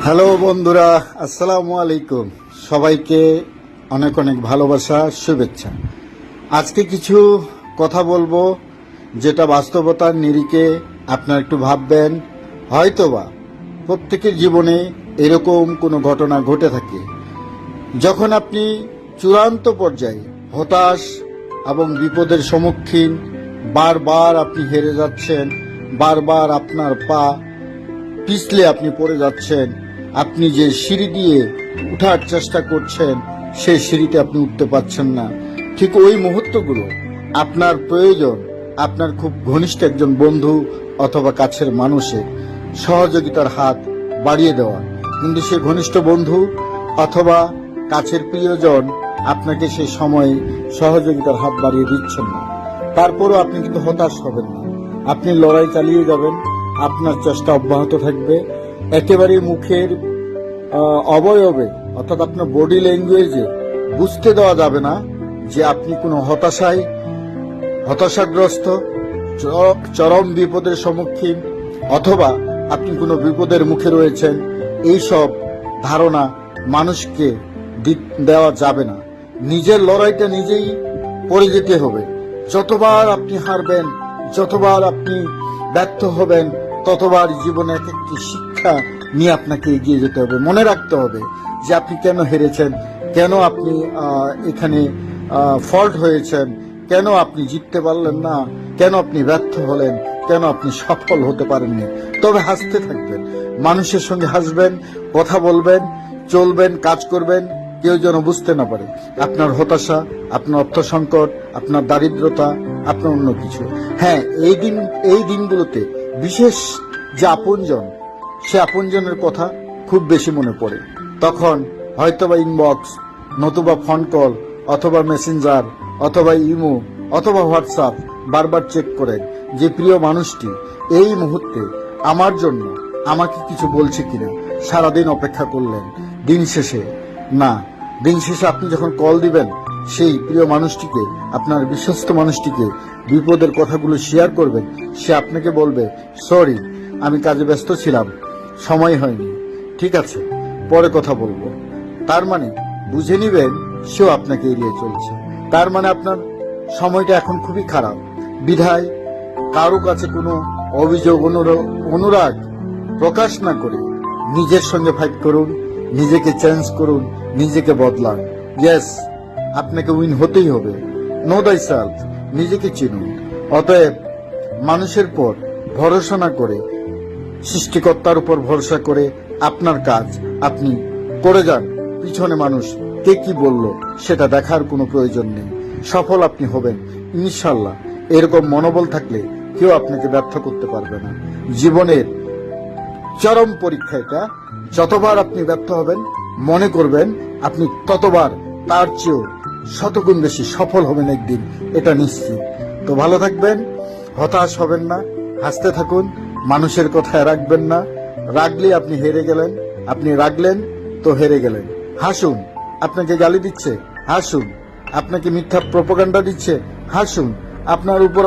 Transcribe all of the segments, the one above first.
Hello বন্ধুরা, আসসালামু আলাইকুম। সবাইকে অনেক অনেক ভালোবাসা, শুভেচ্ছা। আজকে কিছু কথা বলবো যেটা বাস্তবতার নিরিখে আপনারা একটু ভাববেন। হয়তোবা প্রত্যেকের জীবনে এরকম কোনো ঘটনা ঘটে থাকে যখন আপনি চূড়ান্ত পর্যায়ে হতাশ এবং বিপদের সম্মুখীন, বারবার আপনি হেরে যাচ্ছেন, বারবার আপনার পা পিছলে আপনি পড়ে যাচ্ছেন, আপনি যে সিঁড়ি দিয়ে উঠার চেষ্টা করছেন সেই সিঁড়িতে আপনি উঠতে পারছেন না। ঠিক ওই মুহূর্তগুলো আপনার প্রয়োজন আপনার খুব ঘনিষ্ঠ একজন বন্ধু অথবা কাছের মানুষের সহযোগিতার হাত বাড়িয়ে দেওয়া। কিন্তু সে ঘনিষ্ঠ বন্ধু অথবা কাছের প্রিয়জন আপনাকে সেই সময়ে সহযোগিতার হাত বাড়িয়ে দিচ্ছেন না। তারপরও আপনি কিন্তু হতাশ হবেন না, আপনি লড়াই চালিয়ে যাবেন, আপনার চেষ্টা অব্যাহত থাকবে। একেবারে মুখের অবয়বে অর্থাৎ আপনার বডি ল্যাঙ্গুয়েজে বুঝতে দেওয়া যাবে না যে আপনি কোনো হতাশাগ্রস্ত, চরম বিপদের সম্মুখীন অথবা আপনি কোনো বিপদের মুখে রয়েছেন। এইসব ধারণা মানুষকে দেওয়া যাবে না। নিজের লড়াইটা নিজেই করে যেতে হবে। যতবার আপনি হারবেন, যতবার আপনি ব্যর্থ হবেন, ততবার জীবনে এক একটি শিক্ষা নিয়ে আপনাকে এগিয়ে যেতে হবে। মনে রাখতে হবে যে আপনি কেন হেরেছেন, কেন আপনি এখানে ফল্ট হয়েছেন, কেন আপনি জিততে পারলেন না, কেন আপনি ব্যর্থ হলেন, কেন আপনি সফল হতে পারেননি। তবে হাসতে থাকবেন, মানুষের সঙ্গে হাসবেন, কথা বলবেন, চলবেন, কাজ করবেন, কেউ যেন বুঝতে না পারে আপনার হতাশা, আপনার অর্থ সংকট, আপনার দারিদ্রতা, আপনার অন্য কিছু। হ্যাঁ, এই দিনগুলোতে বিশেষ যে আপনজন, সে আপনজনের কথা খুব বেশি মনে পড়ে। তখন হয়তোবা ইনবক্স, নতুবা ফোন কল, অথবা মেসেঞ্জার, অথবা ইমো, অথবা হোয়াটসঅ্যাপ বারবার চেক করেন যে প্রিয় মানুষটি এই মুহূর্তে আমার জন্য আমাকে কিছু বলছে কিনা। সারাদিন অপেক্ষা করলেন, দিন শেষে আপনি যখন কল দিবেন সেই প্রিয় মানুষটিকে, আপনার বিশ্বস্ত মানুষটিকে বিপদের কথাগুলো শেয়ার করবেন, সে আপনাকে বলবে, সরি, আমি কাজে ব্যস্ত ছিলাম, সময় হয়নি, ঠিক আছে, পরে কথা বলবো। তার মানে বুঝে নিবেন সেও আপনাকে এড়িয়ে চলছে। তার মানে আপনার সময়টা এখন খুবই খারাপ। বিধায় কারো কাছে কোনো অভিযোগ, অনুরাগ প্রকাশ না করে নিজের সঙ্গে ফাইট করুন, নিজেকে চেঞ্জ করুন, নিজেকে বদলান। ইয়েস, আপনাকে উইন হতেই হবে। নো দাই সেলফ, নিজেকে চিনুন। অতএব মানুষের পর ভরসা না করে সৃষ্টিকর্তার উপর ভরসা করে আপনার কাজ আপনি করে যান। পিছনে মানুষ কে কি বলল সেটা দেখার কোনো প্রয়োজন নেই। সফল আপনি হবেন ইনশাল্লাহ। এরকম মনোবল থাকলে কেউ আপনাকে ব্যর্থ করতে পারবে না। জীবনের চরম পরীক্ষা এটা। যতবার আপনি ব্যর্থ হবেন, মনে করবেন আপনি ততবার তার চেয়েও শতগুণ বেশি সফল হবেন একদিন, এটা নিশ্চিত। তো ভালো থাকবেন, হতাশ হবেন না, হাসতে থাকুন, মানুষের কথা রাখবেন না। রাগলে আপনি হেরে গেলেন, আপনি রাগলেন তো হেরে গেলেন। হাসুন, আপনাকে গালি দিচ্ছে, হাসুন। আপনাকে মিথ্যা প্রোপাগান্ডা দিচ্ছে, হাসুন। আপনার উপর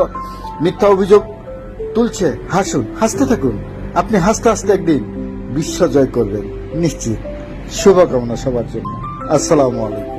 মিথ্যা অভিযোগ তুলছে, হাসুন, হাসতে থাকুন। আপনি হাসতে হাসতে একদিন বিশ্ব জয় করবেন নিশ্চিত। শুভকামনা সবার জন্য। আসসালামু আলাইকুম।